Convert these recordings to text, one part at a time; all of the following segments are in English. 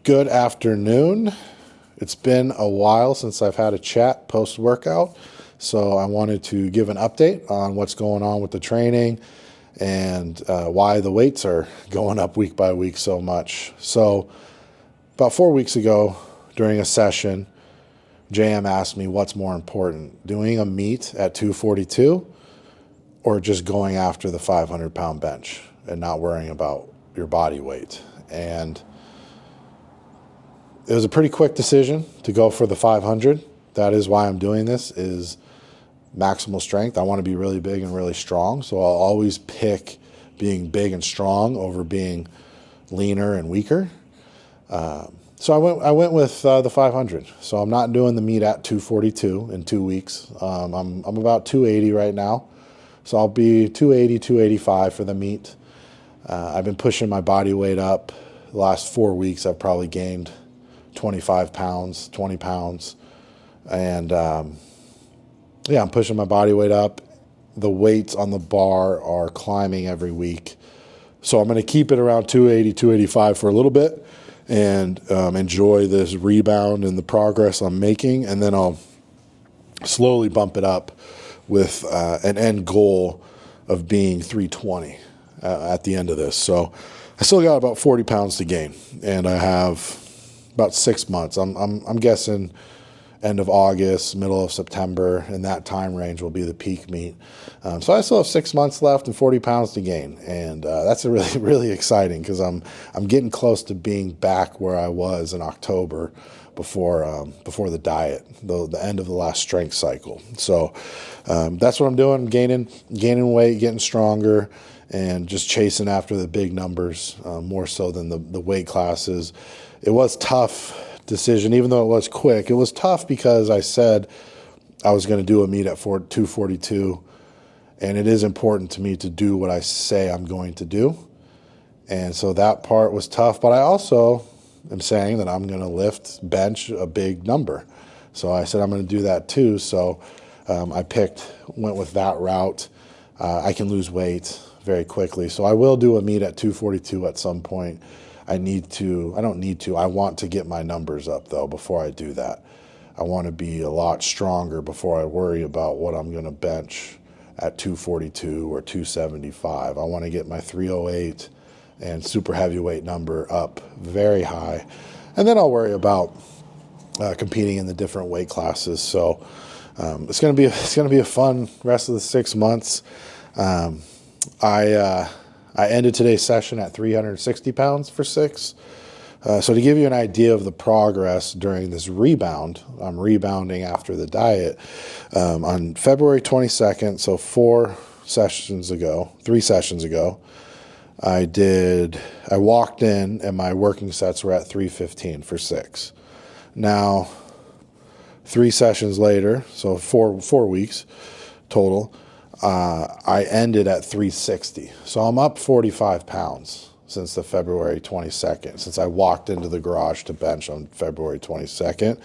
Good afternoon. It's been a while since I've had a chat post-workout, so I wanted to give an update on what's going on with the training and why the weights are going up week by week so much. So about 4 weeks ago during a session, JM asked me what's more important, doing a meet at 242 or just going after the 500-pound bench and not worrying about your body weight. And it was a pretty quick decision to go for the 500. That is why I'm doing this, is maximal strength. I want to be really big and really strong, so I'll always pick being big and strong over being leaner and weaker. So I went with the 500. So I'm not doing the meet at 242 in 2 weeks. I'm about 280 right now, so I'll be 280, 285 for the meet. I've been pushing my body weight up. The last 4 weeks, I've probably gained 25 pounds, 20 pounds. And I'm pushing my body weight up. The weights on the bar are climbing every week. So I'm going to keep it around 280, 285 for a little bit and enjoy this rebound and the progress I'm making. And then I'll slowly bump it up with an end goal of being 320 at the end of this. So I still got about 40 pounds to gain, and I have about 6 months. I'm guessing end of August, middle of September, in that time range will be the peak meet. So I still have 6 months left and 40 pounds to gain, and that's really, really exciting because I'm getting close to being back where I was in October before the diet, the end of the last strength cycle. So that's what I'm doing, gaining weight, getting stronger, and just chasing after the big numbers more so than the weight classes. It was tough decision, even though it was quick. It was tough because I said I was going to do a meet at 242, and it is important to me to do what I say I'm going to do. And so that part was tough, but I also am saying that I'm going to bench a big number. So I said I'm going to do that too. So I went with that route. I can lose weight very quickly. So I will do a meet at 242 at some point. I want to get my numbers up though before I do that. I want to be a lot stronger before I worry about what I'm going to bench at 242 or 275. I want to get my 308 and super heavyweight number up very high. And then I'll worry about competing in the different weight classes. So it's going to be a fun rest of the 6 months. I ended today's session at 360 pounds for 6. So to give you an idea of the progress during this rebound, I'm rebounding after the diet. On February 22nd, so 3 sessions ago, I walked in and my working sets were at 315 for 6. Now, 3 sessions later, so four weeks total, I ended at 360. So I'm up 45 pounds since the February 22nd, since I walked into the garage to bench on February 22nd.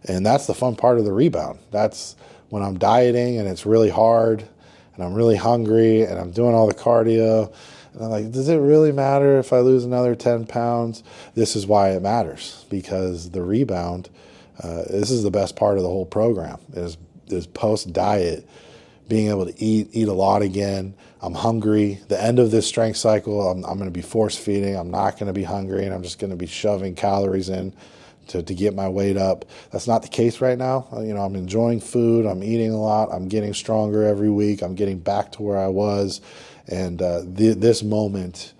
And that's the fun part of the rebound. That's when I'm dieting and it's really hard and I'm really hungry and I'm doing all the cardio. And I'm like, does it really matter if I lose another 10 pounds? This is why it matters, because the rebound, this is the best part of the whole program, is post-diet, being able to eat a lot again. I'm hungry. The end of this strength cycle, I'm going to be force feeding. I'm not going to be hungry, and I'm just going to be shoving calories in to get my weight up. That's not the case right now. I'm enjoying food. I'm eating a lot. I'm getting stronger every week. I'm getting back to where I was. And this moment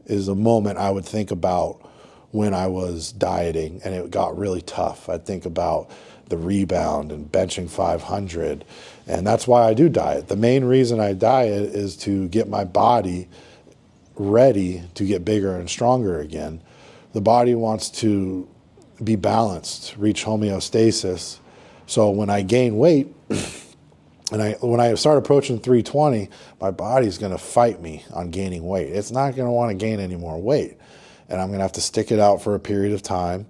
is a moment I would think about when I was dieting and it got really tough. I'd think about the rebound and benching 500. And that's why I do diet. The main reason I diet is to get my body ready to get bigger and stronger again. The body wants to be balanced, reach homeostasis. So when I gain weight, and when I start approaching 320, my body's going to fight me on gaining weight. It's not going to want to gain any more weight. And I'm going to have to stick it out for a period of time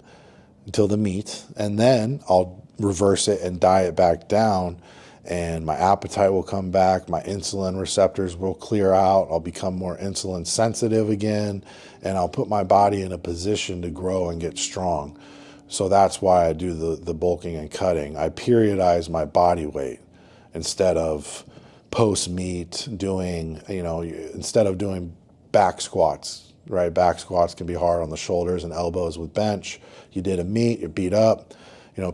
until the meet. And then I'll reverse it and diet back down. and my appetite will come back. My insulin receptors will clear out. I'll become more insulin sensitive again, and I'll put my body in a position to grow and get strong. So that's why I do the bulking and cutting. I periodize my body weight instead of post-meet doing, instead of doing back squats, right? Back squats can be hard on the shoulders and elbows with bench. You did a meet, you're beat up.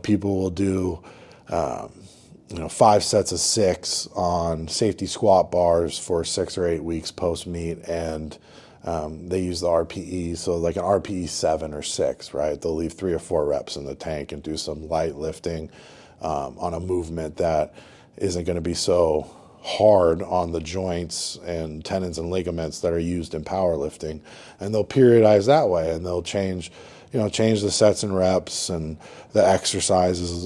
People will do, 5 sets of 6 on safety squat bars for 6 or 8 weeks post-meet, and they use the RPE, so like an RPE 7 or 6, right? They'll leave 3 or 4 reps in the tank and do some light lifting on a movement that isn't going to be so hard on the joints and tendons and ligaments that are used in powerlifting. And they'll periodize that way, and they'll change the sets and reps and the exercises,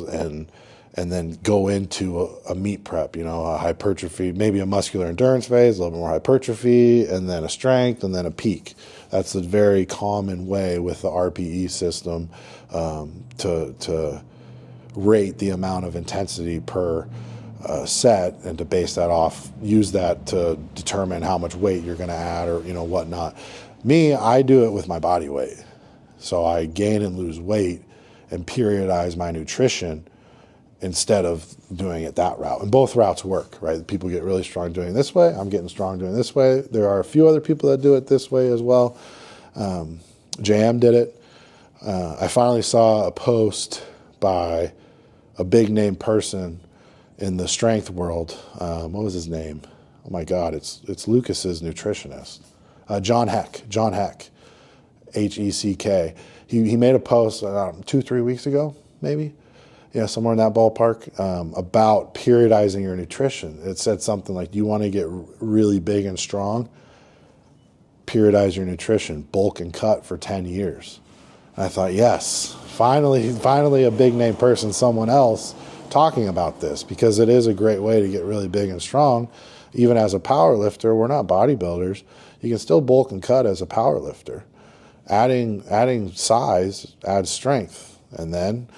and then go into a meet prep, a hypertrophy, maybe a muscular endurance phase, a little bit more hypertrophy, and then a strength, and then a peak. That's a very common way with the RPE system to rate the amount of intensity per set, and to base that off, use that to determine how much weight you're going to add or whatnot. Me, I do it with my body weight. So I gain and lose weight and periodize my nutrition instead of doing it that route. And both routes work, right? People get really strong doing it this way. I'm getting strong doing it this way. There are a few other people that do it this way as well. JM did it. I finally saw a post by a big name person in the strength world. What was his name? Oh my God, it's Lucas's nutritionist. John Heck, Heck. He made a post 2-3 weeks ago, maybe. Yeah, somewhere in that ballpark, about periodizing your nutrition. It said something like, you want to get really big and strong, periodize your nutrition, bulk and cut for 10 years. And I thought, yes, finally a big name person, someone else talking about this, because it is a great way to get really big and strong. Even as a power lifter, we're not bodybuilders. You can still bulk and cut as a power lifter. Adding size adds strength, and then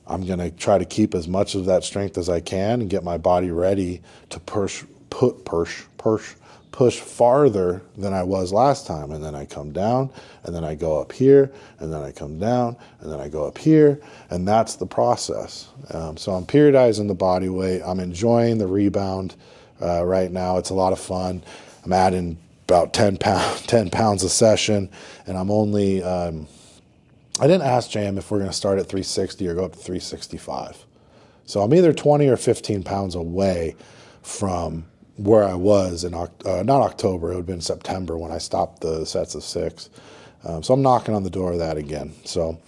I'm going to try to keep as much of that strength as I can and get my body ready to push farther than I was last time. And then I come down, and then I go up here, and then I come down, and then I go up here. And that's the process. So I'm periodizing the body weight. I'm enjoying the rebound right now. It's a lot of fun. I'm adding about 10 pounds a session, and I'm only, I didn't ask JM if we're going to start at 360 or go up to 365. So I'm either 20 or 15 pounds away from where I was in, not October, it would have been September when I stopped the sets of 6. So I'm knocking on the door of that again. So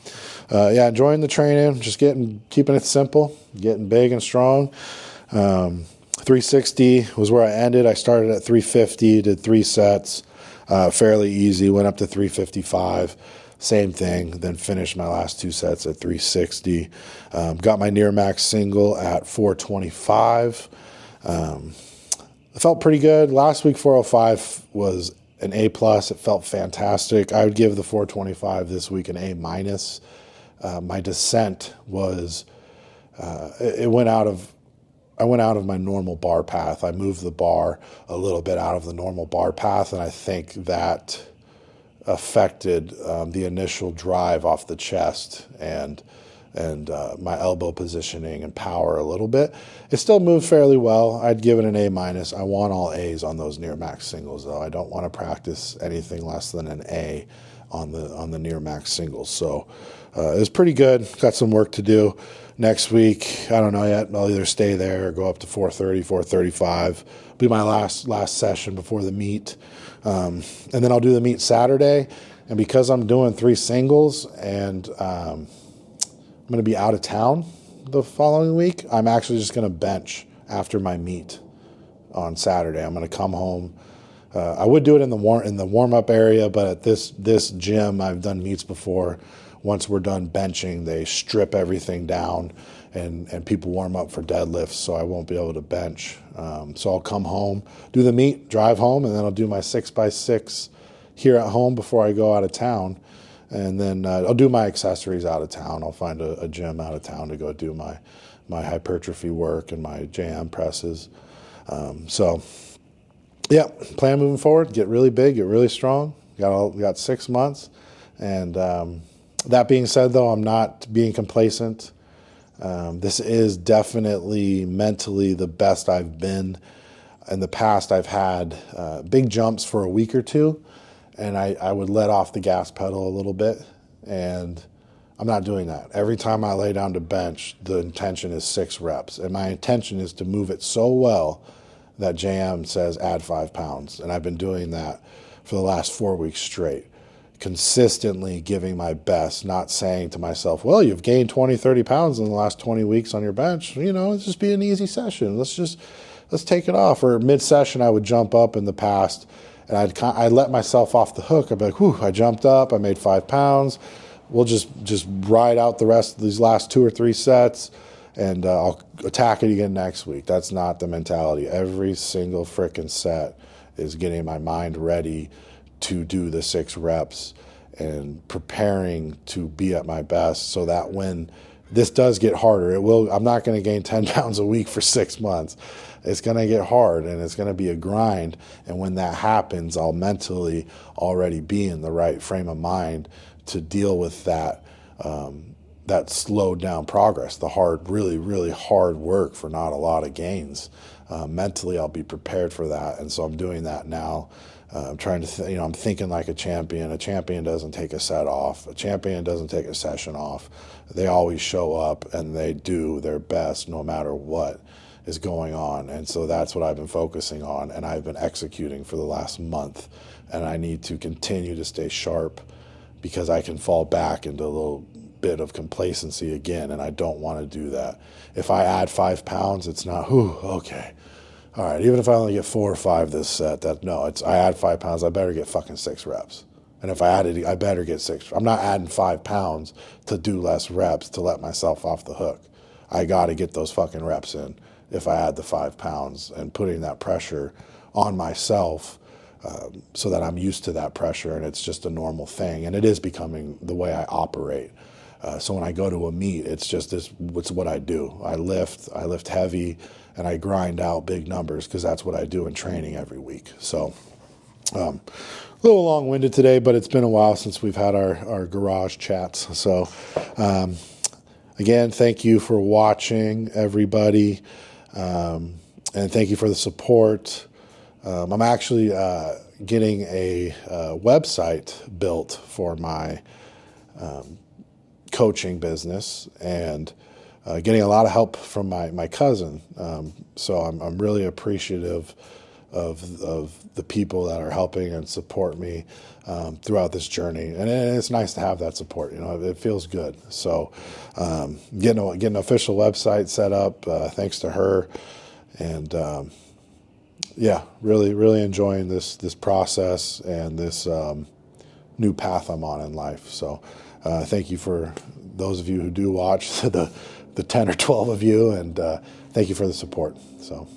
enjoying the training, just keeping it simple, getting big and strong. 360 was where I ended. I started at 350, did 3 sets, fairly easy, went up to 355. Same thing, then finished my last 2 sets at 360. Got my near max single at 425. It felt pretty good. Last week, 405 was an A+. It felt fantastic. I would give the 425 this week an A-. My descent was, I went out of my normal bar path. I moved the bar a little bit out of the normal bar path, and I think that affected the initial drive off the chest and my elbow positioning and power a little bit. It still moved fairly well. I'd give it an A-. I want all A's on those near max singles, though. I don't want to practice anything less than an A on the near max singles. So it was pretty good. Got some work to do next week. I don't know yet. I'll either stay there or go up to 430, 435. Be my last session before the meet. And then I'll do the meet Saturday. And because I'm doing 3 singles and I'm going to be out of town the following week, I'm actually just going to bench after my meet on Saturday. I'm going to come home. I would do it in the warm-up area, but at this gym, I've done meets before. Once we're done benching, they strip everything down and people warm up for deadlifts, so I won't be able to bench. So I'll come home, do the meet, drive home, and then I'll do my 6x6 here at home before I go out of town. And then I'll do my accessories out of town. I'll find a gym out of town to go do my my hypertrophy work and my jam presses. So, yeah, plan moving forward, get really big, get really strong. Got 6 months. And that being said, though, I'm not being complacent. This is definitely mentally the best I've been. In the past, I've had big jumps for a week or two, and I would let off the gas pedal a little bit, and I'm not doing that. Every time I lay down to bench, the intention is 6 reps, and my intention is to move it so well that JM says add 5 pounds, and I've been doing that for the last 4 weeks straight, consistently giving my best, not saying to myself, well, you've gained 20, 30 pounds in the last 20 weeks on your bench. It's just be an easy session. Let's take it off. Or mid-session, I would jump up in the past, and I'd let myself off the hook. I'd be like, whew, I jumped up, I made 5 pounds. We'll just ride out the rest of these last 2 or 3 sets, and I'll attack it again next week. That's not the mentality. Every single frickin' set is getting my mind ready to do the 6 reps and preparing to be at my best, so that when this does get harder, I'm not going to gain 10 pounds a week for 6 months. It's going to get hard, and it's going to be a grind. And when that happens, I'll mentally already be in the right frame of mind to deal with that slowed down progress, the hard, really, really hard work for not a lot of gains. Mentally, I'll be prepared for that, and so I'm doing that now. I'm trying to, I'm thinking like a champion. A champion doesn't take a set off. A champion doesn't take a session off. They always show up, and they do their best no matter what is going on. And so that's what I've been focusing on, and I've been executing for the last month. And I need to continue to stay sharp, because I can fall back into a little bit of complacency again, and I don't want to do that. If I add 5 pounds, it's not, okay. All right, even if I only get 4 or 5 this set, I add 5 pounds, I better get fucking 6 reps. And if I add it, I better get 6. I'm not adding 5 pounds to do less reps to let myself off the hook. I got to get those fucking reps in if I add the 5 pounds, and putting that pressure on myself so that I'm used to that pressure, and it's just a normal thing. And it is becoming the way I operate. So when I go to a meet, it's what I do. I lift heavy, and I grind out big numbers, because that's what I do in training every week. So a little long-winded today, but it's been a while since we've had our garage chats. So again, thank you for watching, everybody, and thank you for the support. I'm actually getting a website built for my coaching business, and getting a lot of help from my cousin. So I'm really appreciative of the people that are helping and support me throughout this journey. And it's nice to have that support. It feels good. So getting an official website set up, thanks to her. And really, really enjoying this process and this new path I'm on in life. So thank you for those of you who do watch, the 10 or 12 of you, and thank you for the support. So.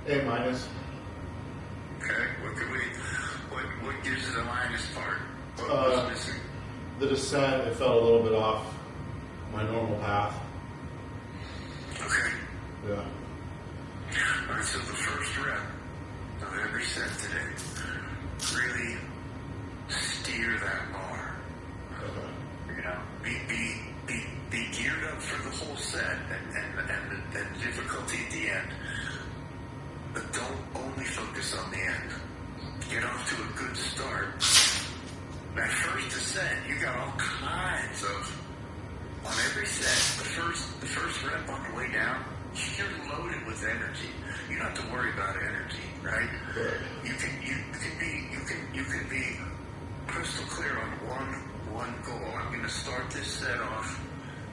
A minus. Okay. What gives it a minus part? What was missing? The descent, it felt a little bit off my normal path. Okay. Yeah. All right, so the first rep of every set today, really steer that bar. Okay. Be geared up for the whole set and the difficulty at the end. But don't only focus on the end. Get off to a good start. That first descent, you got all kinds of on every set, the first rep on the way down, you're loaded with energy. You don't have to worry about energy, right? You can be crystal clear on one goal. I'm going to start this set off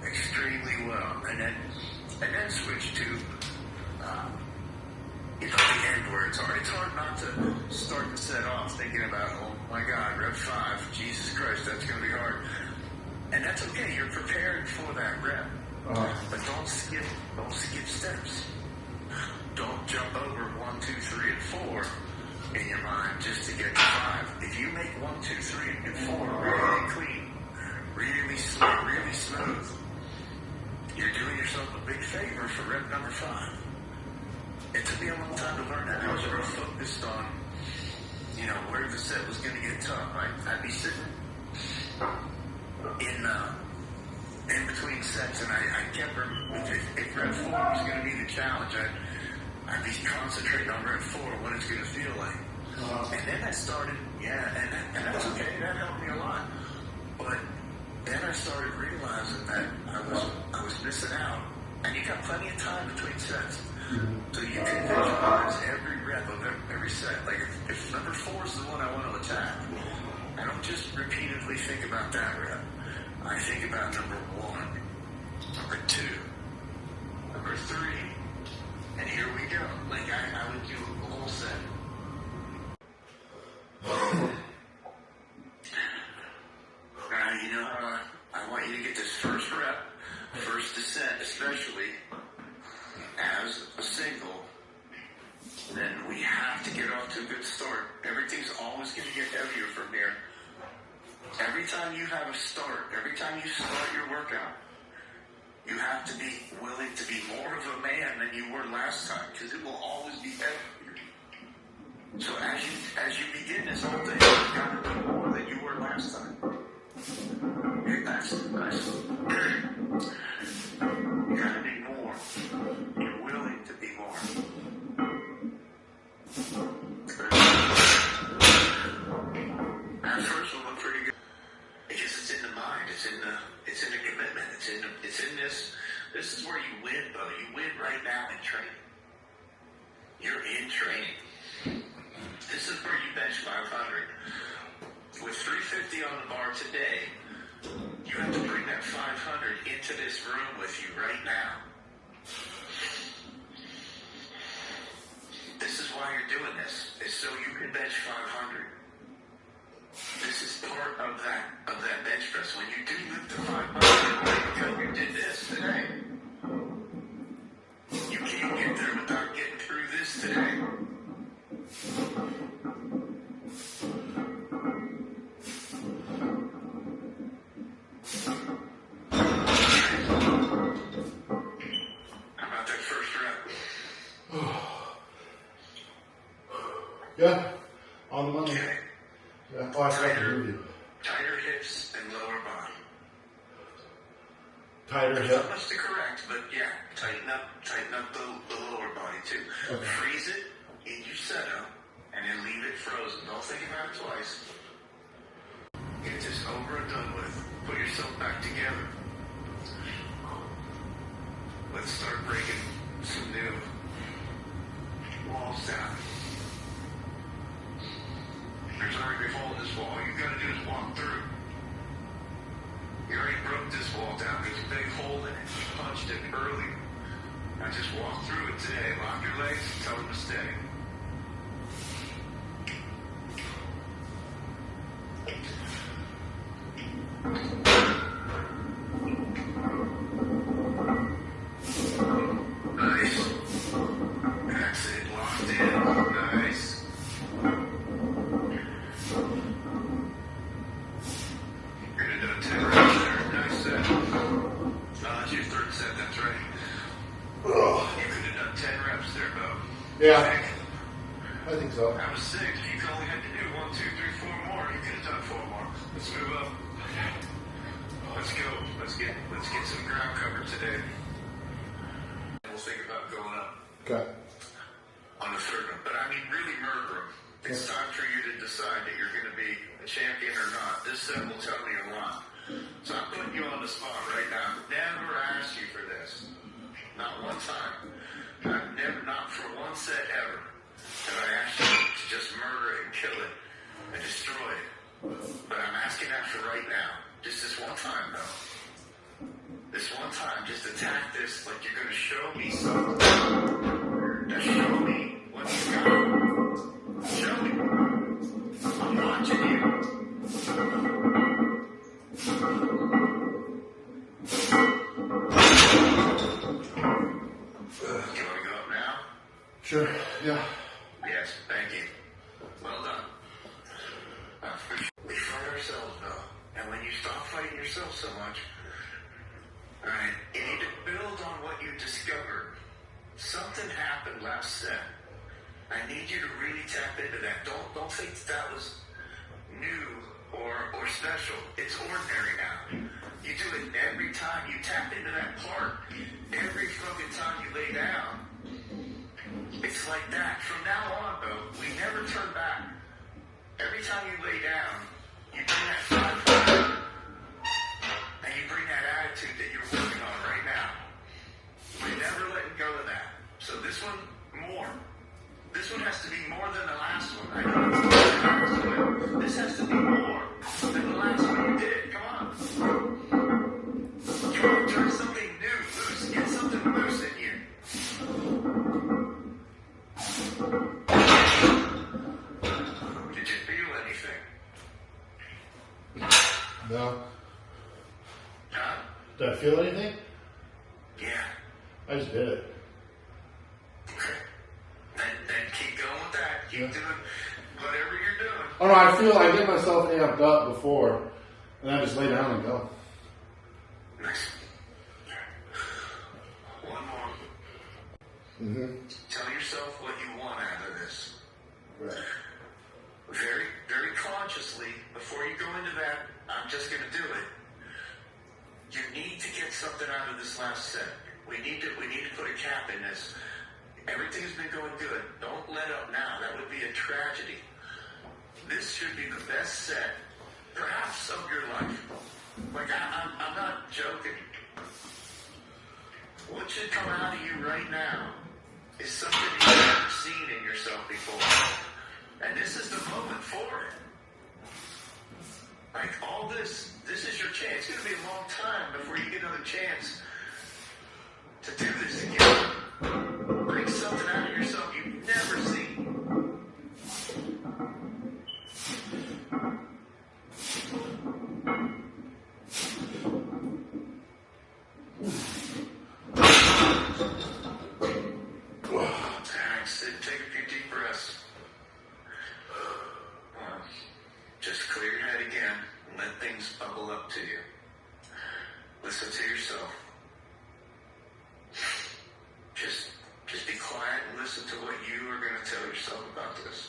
extremely well, and then switch to the end where it's hard. It's hard not to start the set off thinking about, oh my God, rep 5, Jesus Christ, that's going to be hard. And that's okay. You're preparing for that rep. But don't skip steps. Don't jump over 1, 2, 3, and 4 in your mind just to get to 5. If you make 1, 2, 3, and 4 really clean, really slick, really smooth, you're doing yourself a big favor for rep number 5. It took me a long time to learn that. I was real focused on, where the set was going to get tough. I'd be sitting in between sets, and I kept if rep 4 was going to be the challenge, I'd be concentrating on rep 4, what it's going to feel like. And then I started, and that's okay. That helped me a lot. But then I started realizing that I was missing out, and you got plenty of time between sets. So you can visualize every rep of every set. Like if number 4 is the one I want to attack, I don't just repeatedly think about that rep. I think about number 1, number 2, number 3, and here we go. Like I would do a whole set. I want you to get this first rep, first descent especially, as a single. Then we have to get off to a good start. Everything's always going to get heavier from here. Every time you have a start, every time you start your workout, you have to be willing to be more of a man than you were last time, because it will always be heavier. So as you begin this whole thing, you've got to be more than you were last time. That's nice. You got to be more. You're willing to be more. At first will look pretty good because it's in the mind, it's in the commitment, it's in this. This is where you win, brother. You win right now in training. You're in training. This is where you bench 500. With 350 on the bar today, you have to bring that 500 into this room with you right now. This is why you're doing this, is so you can bench 500. This is part of that bench press. When you do lift the 500, because you did this today, you can't get there without getting through this today. How about that first rep? Yeah, on the money. Okay. Yeah, Tighter hips and lower body. Tighter There's hip. not much to correct, but yeah, tighten up the lower body too. Okay. Freeze it in your setup, and then leave it frozen. Don't think about it twice. Get this over and done with. Put yourself back together. Let's start breaking some new walls down. There's already a hole in this wall. All you got to do is walk through. You already broke this wall down. There's a big hole in it. You punched it earlier. I just walked through it today. Lock your legs and tell them to stay. Nice. That's it. Locked in. Nice. You're going to do 10 reps there. Nice set. No, that's your third set. That's right. You could have done 10 reps there, Bo. Yeah, I think so. That was 6. You only had to do 1, 2, 3, 4 more. You could have done 4 more. Let's move up. Let's go. Let's get some ground cover today. We'll think about going up Okay. on the third one. But I mean, really murder them. It's time for you to decide that you're going to be a champion or not. This set will tell me me a lot. So I'm putting you on the spot right now. Never asked you for this. Not one time. I've never, not for one set ever, have I asked you to just murder it and kill it and destroy it. But I'm asking that for right now. Just this one time, though. This one time, just attack this like you're going to show me something. Now show me what you got. Show me. I'm watching you. You want to go up now? Sure, yeah. Yes, thank you. Well done. We fight ourselves, though. And when you stop fighting yourself so much, alright, you need to build on what you discovered. Something happened last set. I need you to really tap into that. Don't think that was new or special. It's ordinary now. You do it every time. You tap into that part. Every fucking time you lay down. It's like that. From now on, though, we never turn back. Every time you lay down, you bring that 500, and you bring that attitude that you're working on right now. We're never letting go of that. So this one, more. This one has to be more than the last one. I know it's the last one. This has to be more than the last one you did. Come on. Come on, turn something new loose. Get something loose in you. Did you feel anything? No. Huh? Did I feel anything? Yeah. I just did it. Okay. Then keep going with that. Keep doing whatever you're doing. Oh no, I feel I get myself amped up before, and I just lay down and go. Nice. One more. Mm-hmm. Tell yourself what you want out of this. Right. Very, very consciously, before you go into that, I'm just going to do it. You need to get something out of this last set. We need to put a cap in this. Everything's been going good. Don't let up now. That would be a tragedy. This should be the best set, perhaps, of your life. Like, I'm not joking. What should come out of you right now is something you've never seen in yourself before. And this is the moment for it. Like, all this is your chance. It's going to be a long time before you get another chance to do this again. Bring something out of yourself you've never seen. Take a few deep breaths. Just clear your head again and let things bubble up to you. Listen to yourself. Just be quiet and listen to what you are going to tell yourself about this.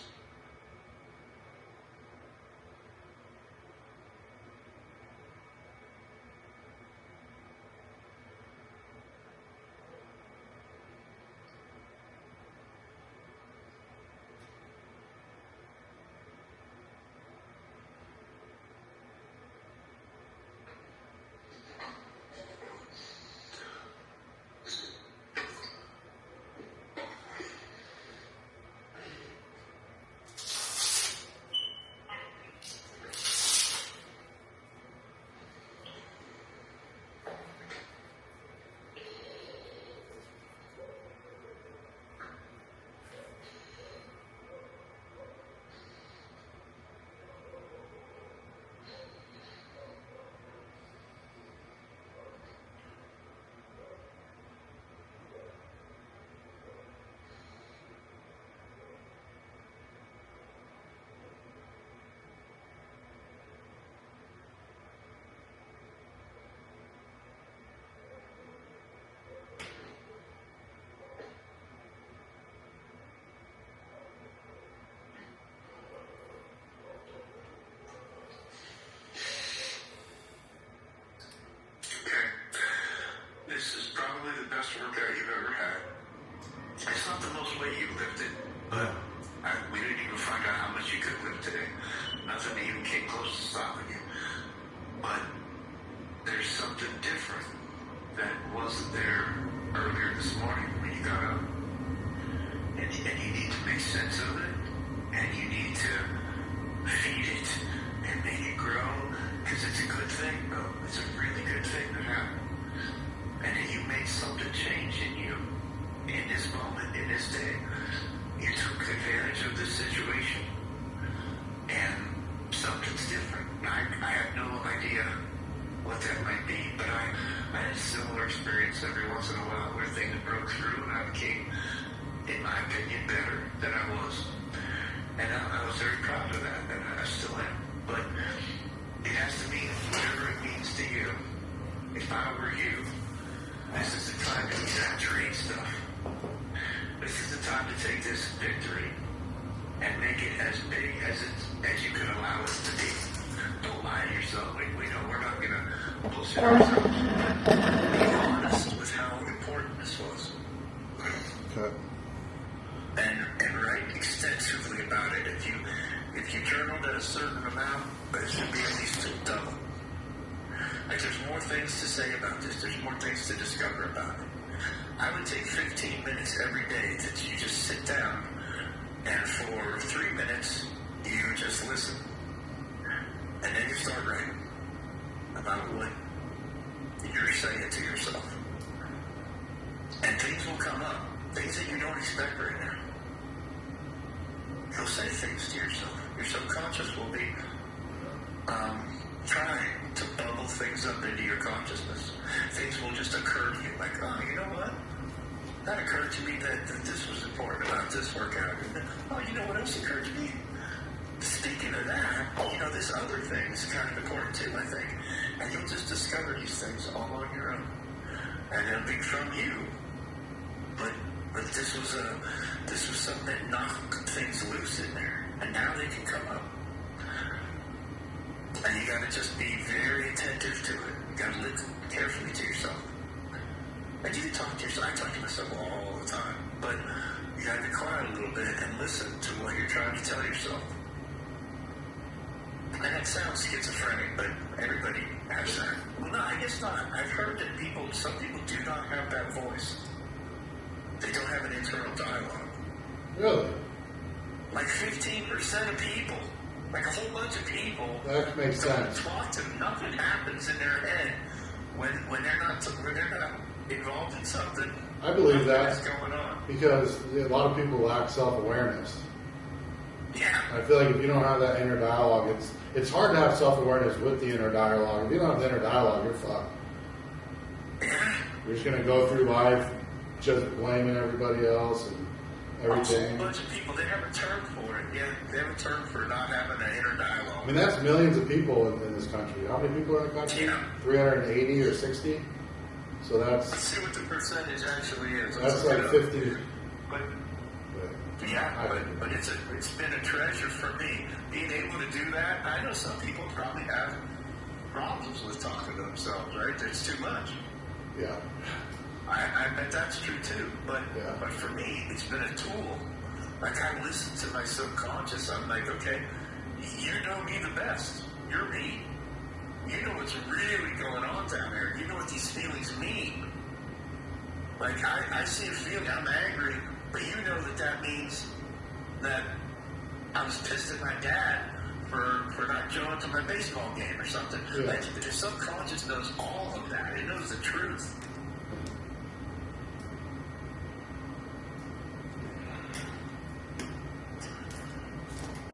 best workout you've ever had. It's not the most weight you've lifted, but we didn't even find out how much you could lift today. Nothing even came close to stopping you. there earlier this morning when you got up. And you need to make sense of it. And you need to feed it and make it grow. Because it's a good thing, though. It's a really good thing to have. And then you made something change in you in this moment, in this day. You took advantage of this situation. And something's different. I have no idea what that might be, but I had a similar experience every once in a while where things broke through and I became, in my opinion, better than I was. And I was very proud of that, and I still am. But it has to mean whatever it means to you. If I were you, this is the time to exaggerate stuff. This is the time to take this victory and make it as big as you can allow it to be. Don't lie to yourself. We know we're not going to bullshit ourselves. Be honest with how important this was. Okay. And write extensively about it. If you journaled at a certain amount, it should be at least double. Like there's more things to say about this. There's more things to discover about it. I would take 15 minutes every day that you just sit down and for 3 minutes you just listen. And then you start writing about what you're saying to yourself. And things will come up. Things that you don't expect right now. You'll say things to yourself. Your subconscious will be trying to bubble things up into your consciousness. Things will just occur to you like, oh, you know what? That occurred to me that this was important about this workout. And then, oh, you know what else occurred to me? Speaking of that, this other thing is kind of important too, I think. And you'll just discover these things all on your own. And it'll be from you. But this was something that knocked things loose in there. And now they can come up. And you gotta just be very attentive to it. You gotta listen carefully to yourself. And you can talk to yourself. I talk to myself all the time. But you gotta be quiet a little bit and listen to what you're trying to tell yourself. And that sounds schizophrenic, but everybody has that. Well, no, I guess not. I've heard that some people do not have that voice. They don't have an internal dialogue. Really? Like 15% of people, like a whole bunch of people, that makes sense. Talk to them. Nothing happens in their head when they're not involved in something. I believe that's going on because a lot of people lack self-awareness. Yeah. I feel like if you don't have that inner dialogue, it's hard to have self-awareness with the inner dialogue. If you don't have the inner dialogue, you're fucked. Yeah. You're just going to go through life just blaming everybody else and everything. A bunch of people, they have a term for it. Yeah, they have a term for not having an inner dialogue. I mean, that's millions of people in this country. How many people are in the country? Yeah. 380 or 60? So Let's see what the percentage actually is. That's like 50. But it's been a treasure for me. Being able to do that, I know some people probably have problems with talking to themselves, right? There's too much. Yeah. I bet that's true too. But for me, it's been a tool. Like I listen to my subconscious. I'm like, okay, you know me the best. You're me. You know what's really going on down there. You know what these feelings mean. Like I see a feeling, I'm angry, but you know that means that I was pissed at my dad for not showing to my baseball game or something. Yeah. Like the subconscious knows all of that. It knows the truth.